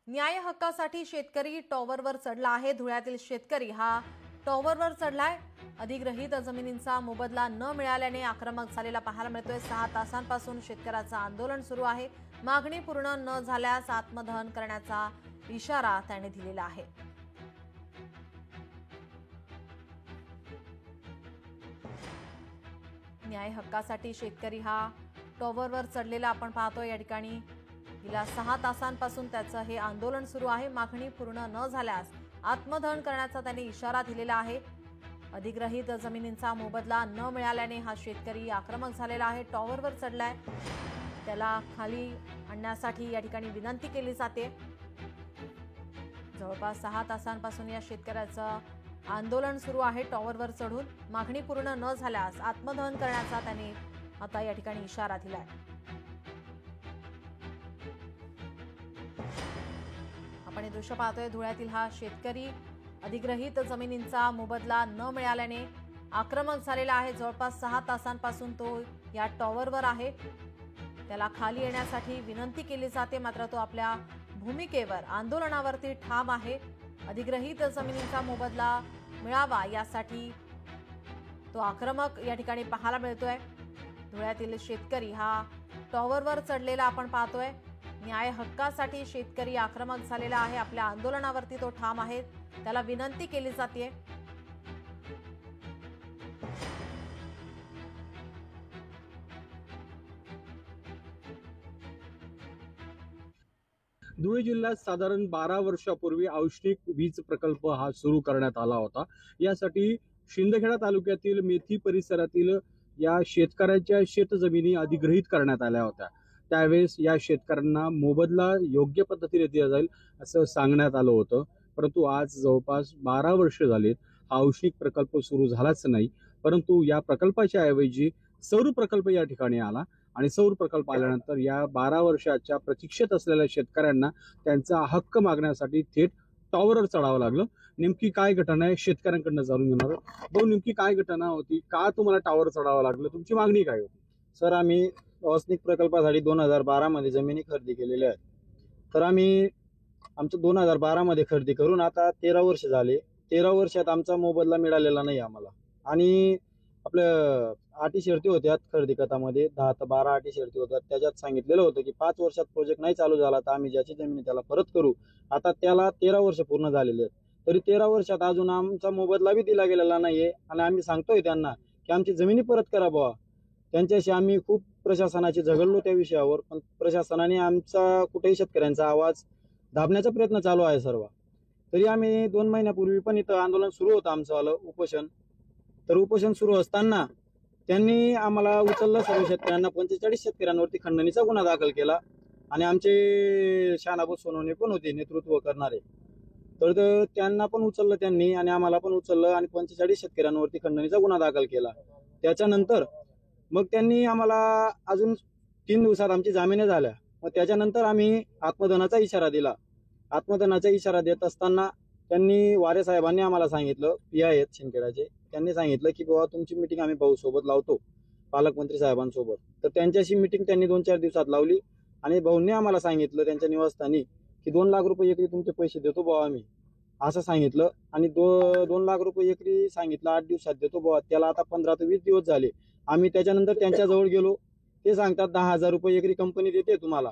न्याय हक्कासाठी शेतकरी टॉवरवर चढला आहे। धुळ्यातील शेतकरी हा टॉवरवर चढलाय। अधिग्रहित जमिनींचा मोबदला न मिळाल्याने आक्रमक झालेला पाहायला मिळतोय। 6 तासांपासून शेतकऱ्याचं आंदोलन सुरू आहे। मागणी पूर्ण न झाल्यास आत्मदहन करण्याचा इशारा त्याने दिलेला आहे। न्याय हक्कासाठी शेतकरी हा टॉवरवर चढलेला आपण पाहतोय। या ठिकाणी गेल्या 6 तासांपासून त्याचं हे आंदोलन सुरू आहे। मागणी पूर्ण न झाल्यास आत्मदहन करण्याचा त्याने इशारा दिलेला आहे। अधिग्रहित जमिनींचा मोबदला न मिळाल्याने हा शेतकरी आक्रमक झालेला आहे। टॉवरवर चढलाय, त्याला खाली आणण्यासाठी या ठिकाणी विनंती केली जाते। जवळपास 6 तासांपासून या शेतकऱ्याचं आंदोलन सुरू आहे। टॉवरवर चढून मागणी पूर्ण न झाल्यास आत्मदहन करण्याचा त्याने आता या ठिकाणी इशारा दिलाय। आपण हे दृश्य पाहतोय। धुळ्यातील हा शेतकरी अधिग्रहित जमिनींचा मोबदला न मिळाल्याने आक्रमक झालेला आहे। जवळपास 6 तासांपासून तो या टॉवरवर आहे। त्याला खाली येण्यासाठी विनंती केली जाते, मात्र तो आपल्या भूमिकेवर आंदोलनावरती ठाम आहे। अधिग्रहित जमिनींचा मोबदला मिळावा यासाठी तो आक्रमक या ठिकाणी पाहायला मिळतोय। धुळ्यातील शेतकरी हा टॉवरवर चढलेला आपण पाहतोय। न्याय हक्कासाठी शेतकरी आक्रमक झालेला आहे। आपल्या आंदोलनावरती तो ठाम आहे। त्याला विनंती केली जाते। धुळे जिल्ह्यात साधारण 12 वर्षापूर्वी औष्णिक वीज प्रकल्प हा सुरू करण्यात आला होता। यासाठी शिंदखेडा तालुक्यातील मेथी परिसरातील या शेतकऱ्याच्या शेतजमिनी अधिग्रहित करण्यात आल्या होत्या। त्यावेळेस या शेतकऱ्यांना मोबदला योग्य पद्धतीने दिला जाईल असं सांगण्यात आलं होतं, परंतु आज जवळपास 12 वर्ष झालीत हा औष्णिक प्रकल्प सुरू झालाच नाही। परंतु या प्रकल्पाच्या ऐवजी सौर प्रकल्प या ठिकाणी आला आणि सौर प्रकल्प आल्यानंतर या 12 वर्षाच्या प्रतीक्षेत असलेल्या शेतकऱ्यांना त्यांचा हक्क मागण्यासाठी थेट टॉवरवर चढावं लागलं। नेमकी काय घटना आहे शेतकऱ्यांकडनं जाणून घेणार। भाऊ, नेमकी काय घटना होती, का तुम्हाला टॉवर चढावं लागलं, तुमची मागणी काय होती? सर, आम्ही औष्णिक प्रकल्पासाठी 2012 मध्ये जमिनी खरेदी केलेल्या आहेत। तर आम्ही आमचं 2012 मध्ये खरेदी करून आता 13 वर्ष झाले। 13 वर्षात आमचा मोबदला मिळालेला नाही आम्हाला। आणि आपलं अटी शर्ती होत्या खरेदी खतामध्ये, 10 ते 12 अटी शर्ती होत्या। त्याच्यात सांगितलेलं होतं की 5 वर्षात प्रोजेक्ट नाही चालू झाला तर आम्ही ज्याची जमीन त्याला परत करू। आता त्याला 13 वर्ष पूर्ण झालेले आहेत, तरी 13 वर्षात अजून आमचा मोबदला बी दिला गेलेला नाहीये। आणि आम्ही सांगतोय त्यांना की आमची जमिनी परत करा बुवा। त्यांच्याशी आम्ही खूप प्रशासनाची झगडलो त्या विषयावर, पण प्रशासनाने आमचा कुठेही शेतकऱ्यांचा आवाज दाबण्याचा प्रयत्न चालू आहे सर्व। तरी आम्ही 2 महिन्यापूर्वी पण इथं आंदोलन सुरू होतं आमचं आलं उपोषण। तर उपोषण सुरू असताना त्यांनी आम्हाला उचललं, सर्व शेतकऱ्यांना 45 शेतकऱ्यांवरती खंडणीचा गुन्हा दाखल केला। आणि आमचे शहानाभाऊ सोनवणे पण होते नेतृत्व करणारे, तर त्यांना पण उचललं त्यांनी आणि आम्हाला पण उचललं आणि 45 शेतकऱ्यांवरती खंडणीचा गुन्हा दाखल केला। त्याच्यानंतर मग त्यांनी आम्हाला अजून 3 दिवसात आमची जामिनी झाल्या। मग त्याच्यानंतर आम्ही आत्मदहनाचा इशारा दिला। आत्मदहनाचा इशारा देत असताना त्यांनी वारे साहेबांनी आम्हाला सांगितलं, पीआय आहेत शिंदखेड्याचे, त्यांनी सांगितलं की बाबा तुमची मिटिंग आम्ही भाऊ सोबत लावतो, पालकमंत्री साहेबांसोबत। तर त्यांच्याशी मिटिंग त्यांनी 2-4 दिवसात लावली आणि भाऊंनी आम्हाला सांगितलं त्यांच्या निवासस्थानी की 2 लाख रुपये एकरी तुमचे पैसे देतो बाबा आम्ही, असं सांगितलं। आणि 2 लाख रुपये एकरी सांगितलं 8 दिवसात देतो बाबा। त्याला आता 15 ते 20 दिवस झाले। आम्ही त्याच्यानंतर त्यांच्याजवळ गेलो, ते सांगतात 10,000 रुपये एकरी कंपनी देते तुम्हाला,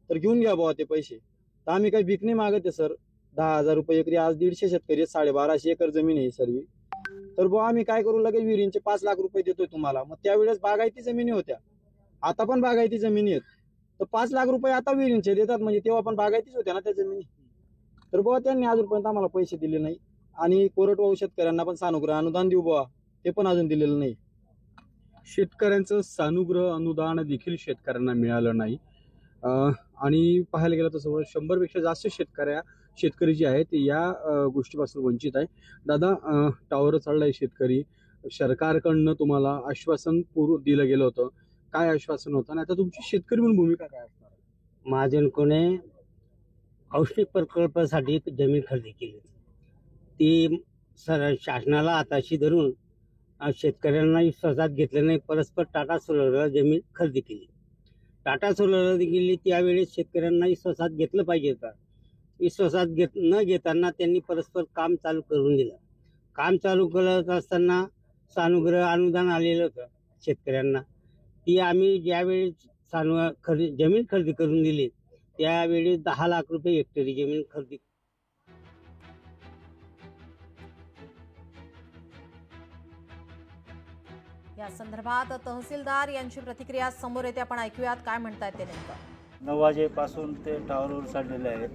तर घेऊन घ्या बाबा ते पैसे। तर आम्ही काही भीक नाही मागत आहे सर, 10,000 रुपये एकरी। आज 150 शेतकरी 1250 एकर जमीन आहे सर्व। तर बुवा आम्ही काय करू, लगेच विहिरींचे 5 लाख रुपये देतोय तुम्हाला। मग त्यावेळेस बागायती जमिनी होत्या, आता पण बागायती जमिनी आहेत, तर 5 लाख रुपये आता विहिरींचे देतात, म्हणजे तेव्हा पण बागायतीच होत्या ना त्या जमिनी। तर बुवा त्यांनी अजूनपर्यंत आम्हाला पैसे दिले नाही। आणि कोरडवाहू शेतकऱ्यांना पण सानुग्रह अनुदान देऊ बुवा, ते पण अजून दिलेलं नाही। शेतकऱ्यांचं सानुग्रह अनुदान देखील शेतकऱ्यांना मिळालं नाही। आणि पाहायला गेलं तर 100 पेक्षा जास्त शेतकरी जे आहेत या गोष्टीपासून वंचित आहे। दादा, टॉवर चढलाय शेतकरी, सरकारकडनं तुम्हाला आश्वासन दिलं गेलं होतं, काय आश्वासन होतं आणि आता तुमची शेतकरी म्हणून भूमिका काय असणार? महाजनकोने औष्णिक प्रकल्पासाठी जमीन खरेदी केली, ती शासनाला हाताशी धरून शेतकऱ्यांना विश्वासात घेतलं नाही। परस्पर टाटा सोलरला जमीन खरेदी केली। टाटा सोलरला गेली त्यावेळेस शेतकऱ्यांना विश्वासात घेतलं पाहिजे होतं। विश्वासात न घेताना त्यांनी परस्पर काम चालू करून दिलं. काम चालू करत असताना सानुग्रह अनुदान आलेलं होतं शेतकऱ्यांना. ती आम्ही ज्यावेळी जमीन खरेदी करून दिली त्यावेळी 10 लाख रुपये हेक्टरी जमीन खरेदी. या संदर्भात तहसीलदार यांची प्रतिक्रिया समोर येते. आपण ऐकूयात काय म्हणतायत ते नेमकं. 9 वाजेपासून ते टॉवरवर चढलेले आहेत.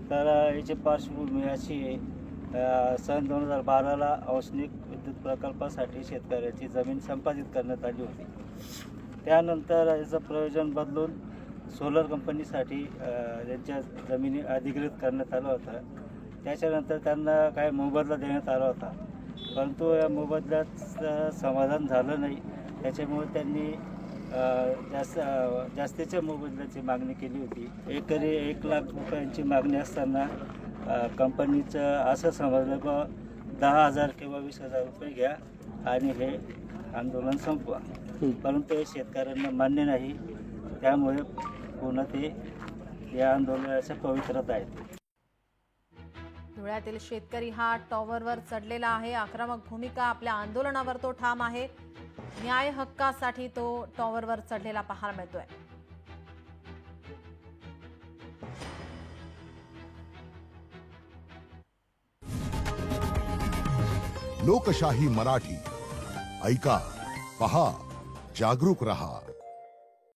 तर याची पार्श्वभूमी अशी आहे, सन 2012ला औष्णिक विद्युत प्रकल्पासाठी शेतकऱ्याची जमीन संपादित करण्यात आली होती. त्यानंतर याचं प्रयोजन बदलून सोलर कंपनीसाठी त्यांच्या जमिनी अधिग्रहित करण्यात आलं होतं. त्याच्यानंतर त्यांना काय मोबदला देण्यात आला होता, परंतु या मोबदल्यात समाधान झालं नाही. त्याच्यामुळे त्यांनी जास्तीच्या मोबदल्याची मागणी केली होती. एकरी 1 लाख रुपयांची मागणी असताना कंपनीचं असं समजलं की 10,000 किंवा 20,000 रुपये घ्या आणि हे आंदोलन संपवा. परंतु हे शेतकऱ्यांना मान्य नाही. त्यामुळे पुन्हा ते या आंदोलनाच्या पवित्रता आहेत. धुळ्यातील शेतकरी हा टॉवरवर चढलेला आहे. आक्रमक भूमिका, आपल्या आंदोलनावर तो ठाम आहे. न्याय हक्कासाठी तो टॉवरवर चढलेला पाहायला मिळतोय. लोकशाही मराठी ऐका, पहा, जागरूक रहा.